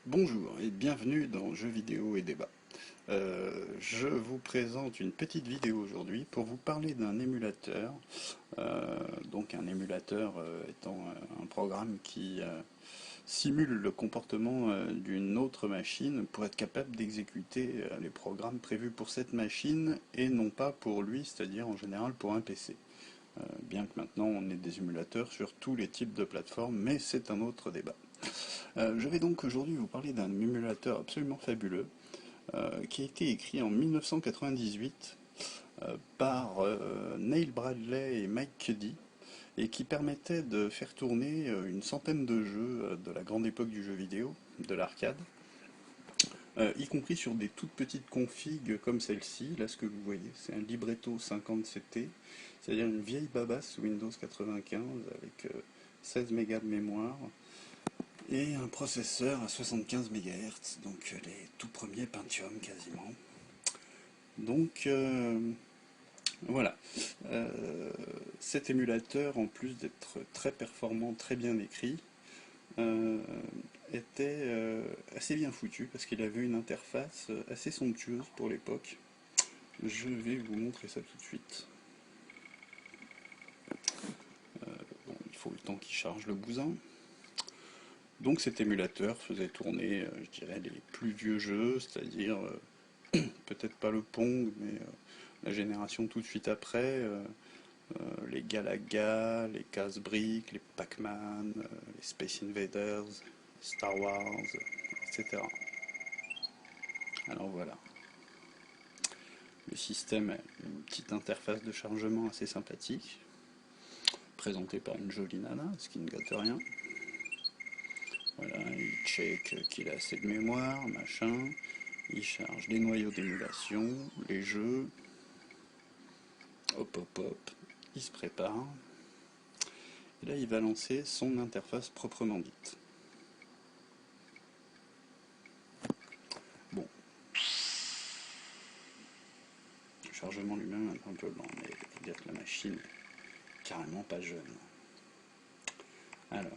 Bonjour et bienvenue dans Jeux vidéo et débat. Je vous présente une petite vidéo aujourd'hui pour vous parler d'un émulateur. Donc un émulateur étant un programme qui simule le comportement d'une autre machine pour être capable d'exécuter les programmes prévus pour cette machine et non pas pour lui, c'est-à-dire en général pour un PC. Bien que maintenant on ait des émulateurs sur tous les types de plateformes, mais c'est un autre débat. Je vais donc aujourd'hui vous parler d'un émulateur absolument fabuleux qui a été écrit en 1998 par Neil Bradley et Mike Cuddy et qui permettait de faire tourner une centaine de jeux de la grande époque du jeu vidéo, de l'arcade, y compris sur des toutes petites configs comme celle-ci. Là, ce que vous voyez, c'est un Libretto 50CT, c'est-à-dire une vieille babasse sous Windows 95 avec 16 mégas de mémoire et un processeur à 75 MHz, donc les tout premiers Pentium quasiment. Donc voilà. Cet émulateur, en plus d'être très performant, très bien écrit, euh, était assez bien foutu parce qu'il avait une interface assez somptueuse pour l'époque. Je vais vous montrer ça tout de suite. Bon, il faut le temps qu'il charge le bousin. Donc cet émulateur faisait tourner, je dirais, les plus vieux jeux, c'est-à-dire peut-être pas le Pong, mais la génération tout de suite après, les Galaga, les Casbrick, les Pac-Man, les Space Invaders, Star Wars, etc. Alors voilà, le système a une petite interface de chargement assez sympathique, présentée par une jolie nana, ce qui ne gâte rien. Voilà, il check qu'il a assez de mémoire, machin. Il charge les noyaux d'émulation, les jeux. Hop hop hop, il se prépare. Et là, il va lancer son interface proprement dite. Bon, le chargement lui-même est un peu lent, mais il faut dire que la machine est carrément pas jeune. Alors,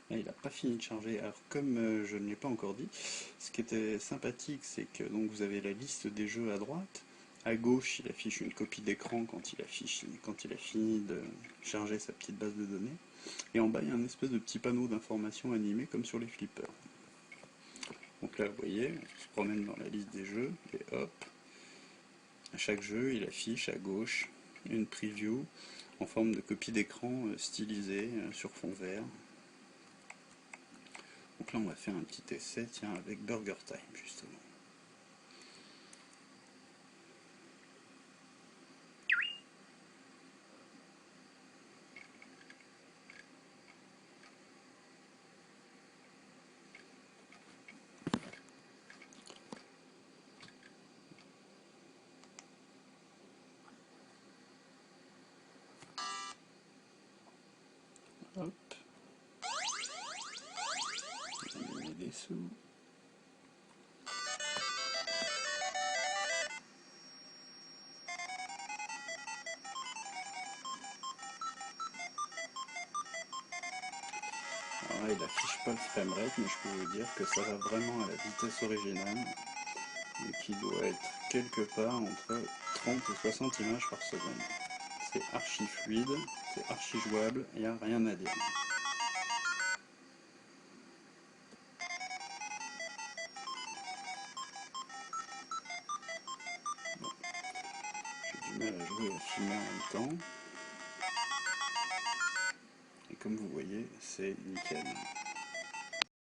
là, il n'a pas fini de charger. Alors, comme je ne l'ai pas encore dit, ce qui était sympathique, c'est que donc, vous avez la liste des jeux à droite. À gauche, il affiche une copie d'écran quand il a fini de charger sa petite base de données. Et en bas, il y a un espèce de petit panneau d'information animé comme sur les flippers. Donc là, vous voyez, on se promène dans la liste des jeux, et hop, à chaque jeu, il affiche à gauche une preview en forme de copie d'écran stylisée sur fond vert. Donc là, on va faire un petit essai, tiens, avec Burger Time, justement. Hop, on met des sous. Alors là, il affiche pas le framerate, mais je peux vous dire que ça va vraiment à la vitesse originale, et qui doit être quelque part entre 30 et 60 images par seconde. C'est archi fluide, c'est archi jouable, il n'y a rien à dire. J'ai du mal à jouer et à filmer en même temps. Et comme vous voyez, c'est nickel.